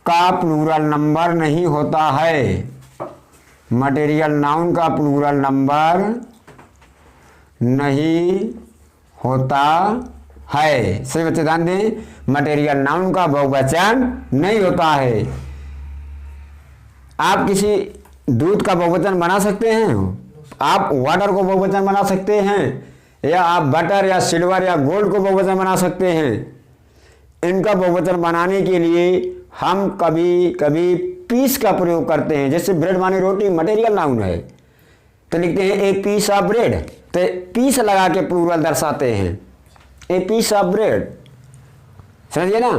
का प्लूरल नंबर नहीं होता है। मटेरियल नाउन का प्लूरल नंबर नहीं होता है। सही बच्चे ध्यान दें, मटेरियल नाउन का बहुवचन नहीं होता है। आप किसी दूध का बहुवचन बना सकते हैं, आप वाटर को बहुवचन बना सकते हैं, या आप बटर या सिल्वर या गोल्ड को बहुवचन बना सकते हैं। इनका बहुवचन बनाने के लिए हम कभी कभी पीस का प्रयोग करते हैं। जैसे ब्रेड माने रोटी, मटेरियल नाउन है, तो लिखते हैं ए पीस ऑफ ब्रेड, तो पीस लगा के प्लूरल दर्शाते हैं, ए पीस ऑफ ब्रेड। समझिए ना,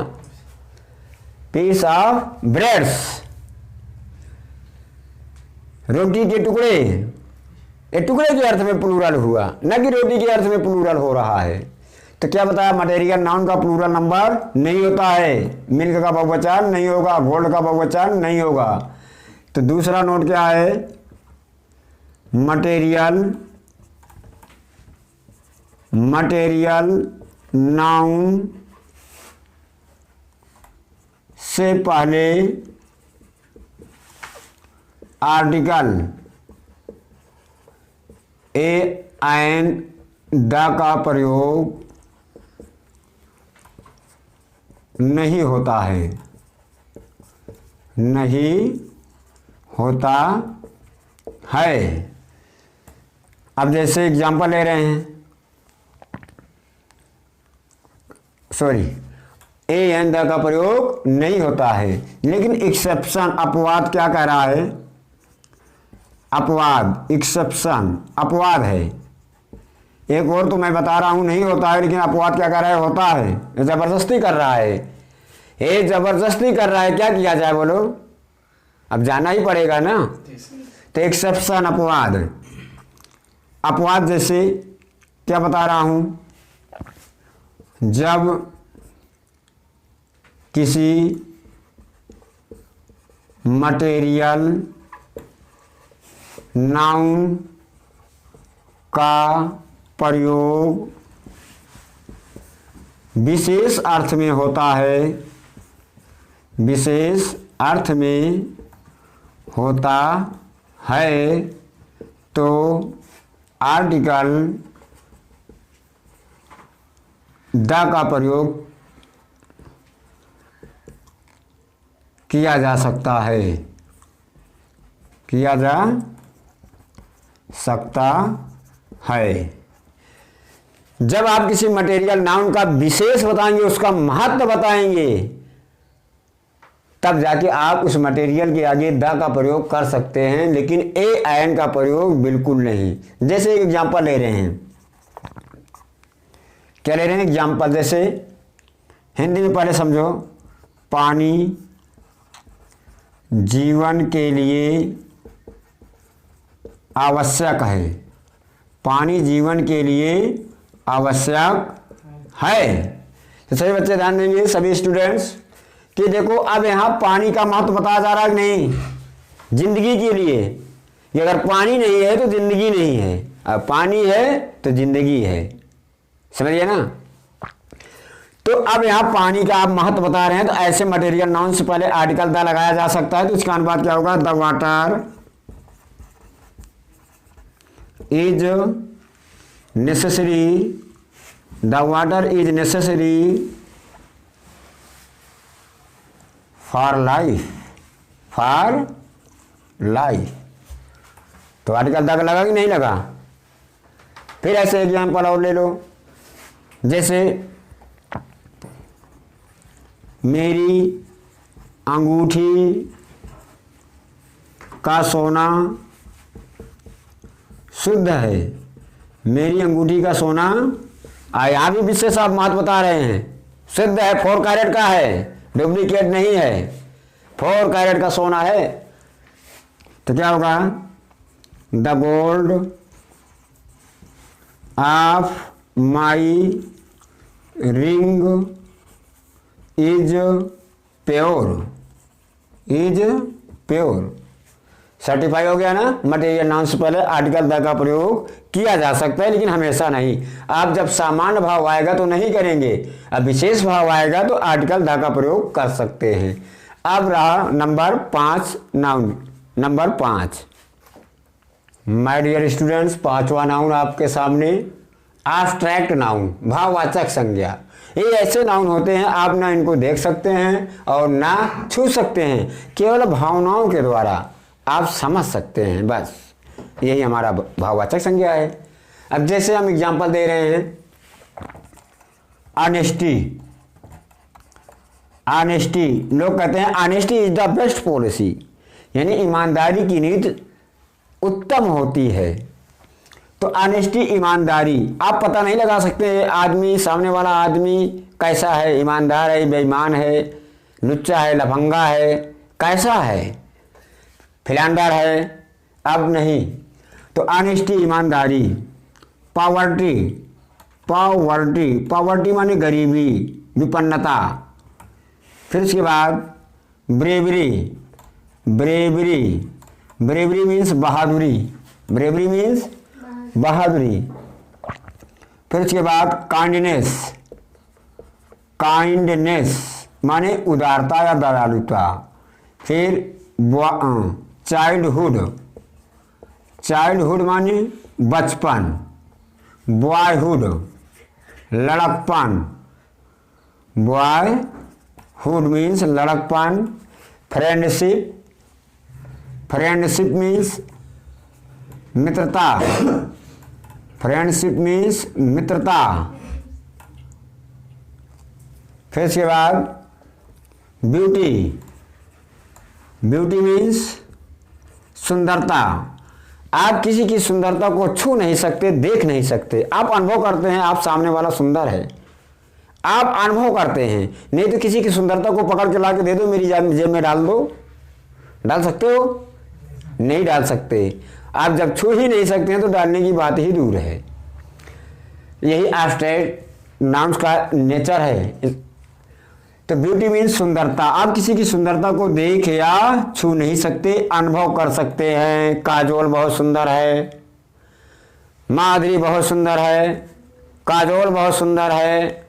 पीस ऑफ ब्रेड्स। रोटी के टुकड़े, ये टुकड़े के अर्थ में प्लूरल हुआ, न कि रोटी के अर्थ में प्लूरल हो रहा है। तो क्या बताया? मटेरियल नाउन का प्लूरल नंबर नहीं होता है। मिल्क का बहुवचन नहीं होगा, गोल्ड का बहुवचन नहीं होगा। तो दूसरा नोट क्या है? मटेरियल नाउन से पहले आर्टिकल ए एन द का प्रयोग नहीं होता है, नहीं होता है। अब जैसे एग्जांपल ले रहे हैं, सॉरी, ए एन द का प्रयोग नहीं होता है, लेकिन एक्सेप्शन अपवाद क्या कह रहा है, अपवाद, एक्सेप्शन अपवाद है। एक और तो मैं बता रहा हूं नहीं होता है, लेकिन अपवाद क्या कर रहा है, होता है, जबरदस्ती कर रहा है। ये जबरदस्ती कर रहा है, क्या किया जाए बोलो, अब जाना ही पड़ेगा ना। तो एक्सेप्शन अपवाद, अपवाद जैसे क्या बता रहा हूं, जब किसी मटेरियल नाउन का प्रयोग विशेष अर्थ में होता है, विशेष अर्थ में होता है, तो आर्टिकल द का प्रयोग किया जा सकता है, किया जा सकता है। जब आप किसी मटेरियल नाउन का विशेष बताएंगे, उसका महत्व बताएंगे, तब जाके आप उस मटेरियल के आगे द का प्रयोग कर सकते हैं, लेकिन ए एन का प्रयोग बिल्कुल नहीं। जैसे एक एग्जांपल ले रहे हैं, क्या ले रहे हैं एग्जांपल, जैसे हिंदी में पहले समझो, पानी जीवन के लिए आवश्यक है, पानी जीवन के लिए आवश्यक है। तो सभी बच्चे ध्यान देंगे, सभी स्टूडेंट्स, कि देखो अब यहाँ पानी का महत्व बताया जा रहा है कि नहीं, जिंदगी के लिए। कि अगर पानी नहीं है तो जिंदगी नहीं है, अब पानी है तो जिंदगी है, समझिए ना। तो अब यहाँ पानी का आप महत्व बता रहे हैं, तो ऐसे मटेरियल नाउन से पहले आर्टिकल द लगाया जा सकता है। तो इसका अनुवाद क्या होगा, the water is necessary, the water is necessary for life, for life. तो आर्टिकल द लगा कि नहीं लगा। फिर ऐसे एग्जाम्पल और ले लो, जैसे मेरी अंगूठी का सोना शुद्ध है, मेरी अंगूठी का सोना, यहाँ भी विशेष आप महत्व बता रहे हैं, शुद्ध है, 4 कैरेट का है, डुप्लीकेट नहीं है, 4 कैरेट का सोना है। तो क्या होगा, the gold of my ring is pure, is pure. Certify हो गया ना। मटेरियल नाउन से पहले आर्टिकल द का प्रयोग किया जा सकता है, लेकिन हमेशा नहीं। आप जब सामान्य भाव आएगा तो नहीं करेंगे, अब विशेष भाव आएगा तो आर्टिकल द का प्रयोग कर सकते हैं। अब रहा number 5 noun, number 5। My dear students, 5वां नाउन आपके सामने, एब्स्ट्रैक्ट नाउन, भाववाचक संज्ञा। ये ऐसे नाउन होते हैं, आप ना इनको देख सकते हैं और ना छू सकते हैं, केवल भावनाओं के द्वारा आप समझ सकते हैं, बस यही हमारा भाववाचक संज्ञा है। अब जैसे हम एग्जांपल दे रहे हैं, ऑनेस्टी, ऑनेस्टी, लोग कहते हैं honesty is the best policy, यानी ईमानदारी की नीति उत्तम होती है। तो ऑनेस्टी, ईमानदारी, आप पता नहीं लगा सकते आदमी, सामने वाला आदमी कैसा है, ईमानदार है, बेईमान है, लुच्चा है, लफंगा है, कैसा है, फिलांडर है, अब नहीं। तो ऑनेस्टी, ईमानदारी। पॉवर्टी, पॉवर्टी, पॉवर्टी माने गरीबी, विपन्नता। फिर उसके बाद ब्रेवरी, ब्रेवरी, ब्रेवरी मीन्स बहादुरी, ब्रेवरी मीन्स बहादुरी। फिर उसके बाद काइंडनेस, काइंडनेस माने उदारता या दयालुता। फिर चाइल्डहुड, चाइल्डहुड माने बचपन, बॉयहुड लड़कपन, बॉयहुड मीन्स लड़कपन, फ्रेंडशिप, फ्रेंडशिप मीन्स मित्रता, फ्रेंडशिप मीन्स मित्रता। फिर इसके बाद ब्यूटी, ब्यूटी मीन्स सुंदरता। आप किसी की सुंदरता को छू नहीं सकते, देख नहीं सकते, आप अनुभव करते हैं आप सामने वाला सुंदर है, आप अनुभव करते हैं। नहीं तो किसी की सुंदरता को पकड़ के ला के दे दो, मेरी जेब में डाल दो, डाल सकते हो? नहीं डाल सकते। आप जब छू ही नहीं सकते हैं तो डालने की बात ही दूर है। यही एब्स्ट्रैक्ट नाउन्स का नेचर है। तो ब्यूटी मीन्स सुंदरता। आप किसी की सुंदरता को देख या छू नहीं सकते, अनुभव कर सकते हैं। काजोल बहुत सुंदर है, माधुरी बहुत सुंदर है, काजोल बहुत सुंदर है,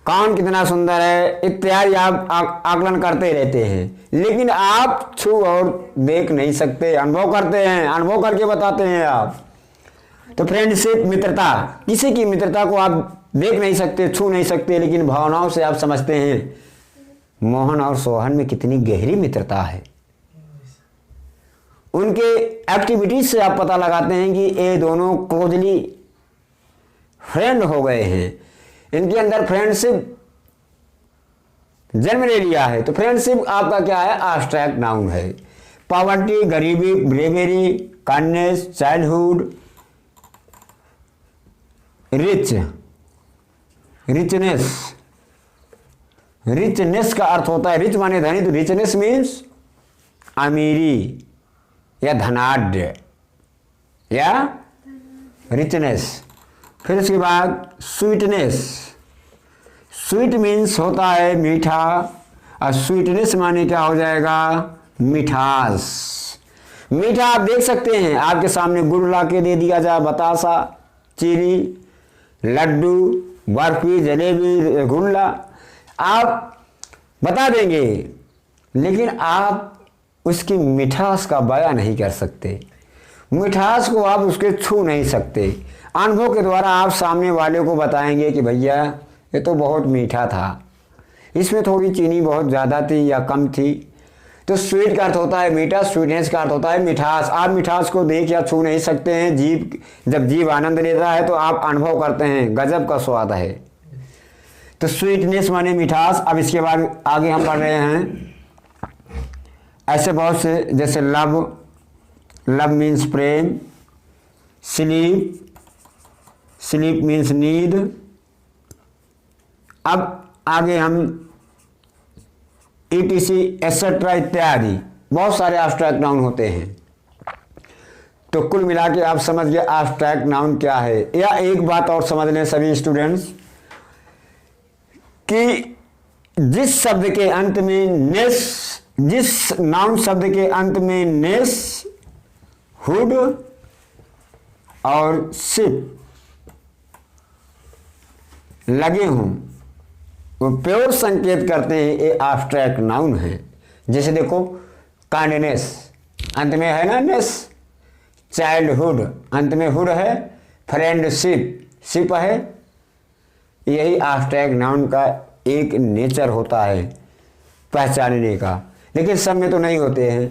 कौन कितना सुंदर है इत्यादि आप आकलन करते रहते हैं, लेकिन आप छू और देख नहीं सकते, अनुभव करते हैं, अनुभव करके बताते हैं आप। तो फ्रेंडशिप मित्रता, किसी की मित्रता को आप देख नहीं सकते, छू नहीं सकते, लेकिन भावनाओं से आप समझते हैं मोहन और सोहन में कितनी गहरी मित्रता है। उनके एक्टिविटीज से आप पता लगाते हैं कि ये दोनों क्लोजली फ्रेंड हो गए हैं, इनके अंदर फ्रेंडशिप जन्म ले लिया है। तो फ्रेंडशिप आपका क्या है? एब्स्ट्रैक्ट नाउन है। पॉवर्टी, गरीबी, bravery, kindness, childhood, rich, richness. Richness का अर्थ होता है, रिच माने धनी, तो रिचनेस मीन्स अमीरी या धनाढ्य या रिचनेस। फिर उसके बाद स्वीटनेस, स्वीट मीन्स होता है मीठा, और स्वीटनेस माने क्या हो जाएगा? मिठास। मीठा आप देख सकते हैं, आपके सामने गुड़ ला के दे दिया जाए, बतासा, चीनी, लड्डू, बर्फी, जलेबी, रसगुल्ला, आप बता देंगे, लेकिन आप उसकी मिठास का बयां नहीं कर सकते। मिठास को आप उसके छू नहीं सकते। अनुभव के द्वारा आप सामने वाले को बताएंगे कि भैया ये तो बहुत मीठा था, इसमें थोड़ी चीनी बहुत ज़्यादा थी या कम थी। तो स्वीट का अर्थ होता है मीठा, स्वीटनेस का अर्थ होता है मिठास। आप मिठास को देख या छू नहीं सकते हैं। जीभ, जब जीभ आनंद लेता है तो आप अनुभव करते हैं गजब का स्वाद है। तो स्वीटनेस माने मिठास। अब इसके बाद आगे हम पढ़ रहे हैं ऐसे बहुत से, जैसे लव, लव मीन्स प्रेम, स्लीप, स्लीप मीन्स नींद। अब आगे हम ईटीसी एटसेट्रा इत्यादि बहुत सारे एब्स्ट्रैक्ट नाउन होते हैं। तो कुल मिला के आप समझ गए एब्स्ट्रैक्ट नाउन क्या है। या एक बात और समझ लें सभी स्टूडेंट्स कि जिस शब्द के अंत में नेस, जिस नाउन शब्द के अंत में नेस, हुड और शिप लगे हों, वो प्योर संकेत करते हैं ये एब्स्ट्रैक्ट नाउन है। जैसे देखो काइंडनेस, अंत में है ना नेस, चाइल्डहुड अंत में हुड है, फ्रेंडशिप शिप है। यही एब्स्ट्रैक्ट नाउन का एक नेचर होता है पहचानने का, लेकिन सब में तो नहीं होते हैं।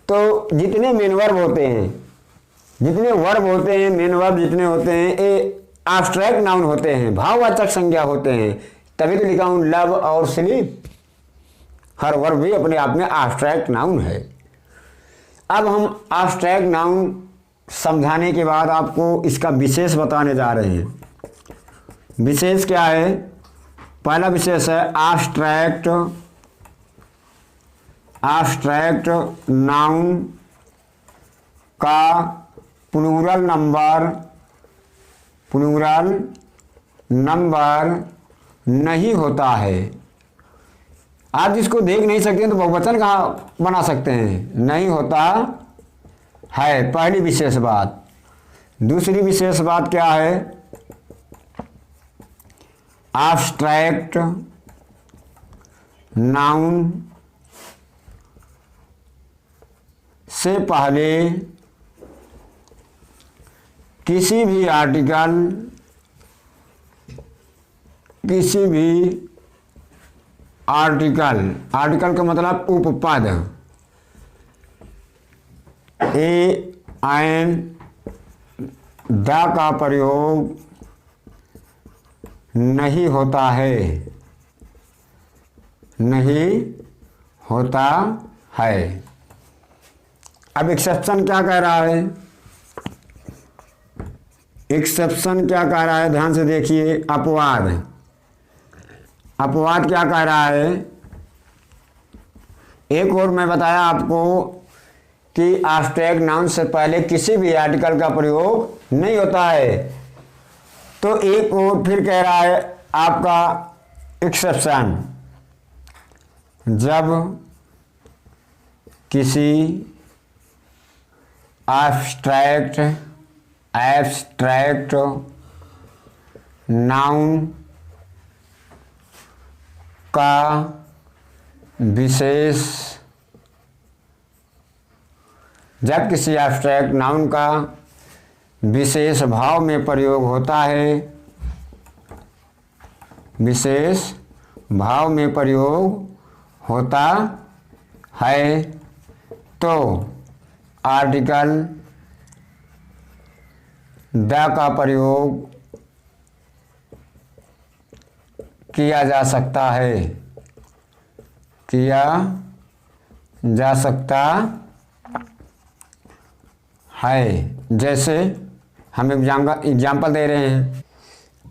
तो जितने मेन वर्ब होते हैं, जितने वर्ब होते हैं, मेन वर्ब जितने होते हैं, ये एब्स्ट्रैक्ट नाउन होते हैं, भाववाचक संज्ञा होते हैं। तभी तो लिखा हूं लव और स्लीप। हर वर्ब भी अपने आप में एब्स्ट्रैक्ट नाउन है। अब हम एब्स्ट्रैक्ट नाउन समझाने के बाद आपको इसका विशेष बताने जा रहे हैं। विशेष क्या है? पहला विशेष है एब्स्ट्रैक्ट, एब्स्ट्रैक्ट नाउन का प्लूरल नंबर नहीं होता है। आप जिसको देख नहीं सकते तो बहुवचन कहाँ बना सकते हैं? नहीं होता है, पहली विशेष बात। दूसरी विशेष बात क्या है? एब्स्ट्रैक्ट नाउन से पहले किसी भी आर्टिकल का मतलब उपपद एन द का प्रयोग नहीं होता है। अब एक्सेप्शन क्या कह रहा है? एक्सेप्शन क्या कह रहा है, ध्यान से देखिए। अपवाद क्या कह रहा है? एक और मैं बताया आपको कि एब्स्ट्रैक्ट नाउन से पहले किसी भी आर्टिकल का प्रयोग नहीं होता है। तो एक और फिर कह रहा है आपका एक्सेप्शन, जब किसी एब्स्ट्रैक्ट नाउन का विशेष भाव में प्रयोग होता है, तो आर्टिकल द का प्रयोग किया जा सकता है। जैसे हम एग्जाम्पल दे रहे हैं।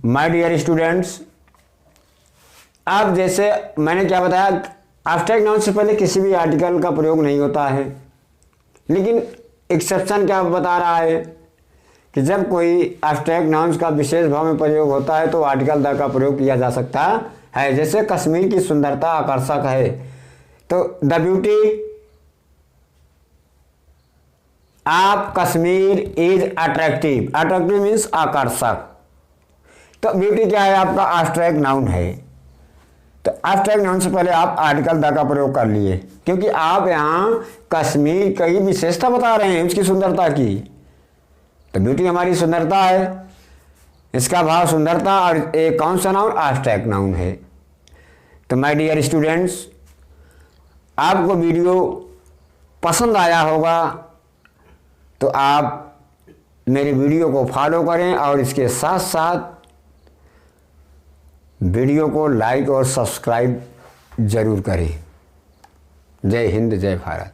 माय डियर स्टूडेंट्स, अब जैसे मैंने क्या बताया, एब्स्ट्रैक्ट नाउन से पहले किसी भी आर्टिकल का प्रयोग नहीं होता है, लेकिन एक्सेप्शन क्या बता रहा है कि जब कोई एब्स्ट्रैक्ट नाउन्स का विशेष भाव में प्रयोग होता है तो आर्टिकल द का प्रयोग किया जा सकता है। जैसे कश्मीर की सुंदरता आकर्षक है, तो the beauty of Kashmir is attractive. Attractive means आकर्षक। तो ब्यूटी क्या है? आपका एब्स्ट्रैक्ट नाउन है। तो एब्स्ट्रैक्ट नाउन से पहले आप आर्टिकल द का प्रयोग कर लिए, क्योंकि आप यहाँ कश्मीर की विशेषता बता रहे हैं, उसकी सुंदरता की। तो ब्यूटी हमारी सुंदरता है, इसका भाव सुंदरता, और एक कौन सा नाउन? एब्स्ट्रैक्ट नाउन है। तो माय डियर स्टूडेंट्स, आपको वीडियो पसंद आया होगा तो आप मेरे वीडियो को फॉलो करें और इसके साथ साथ वीडियो को लाइक और सब्सक्राइब जरूर करें। जय हिंद, जय भारत।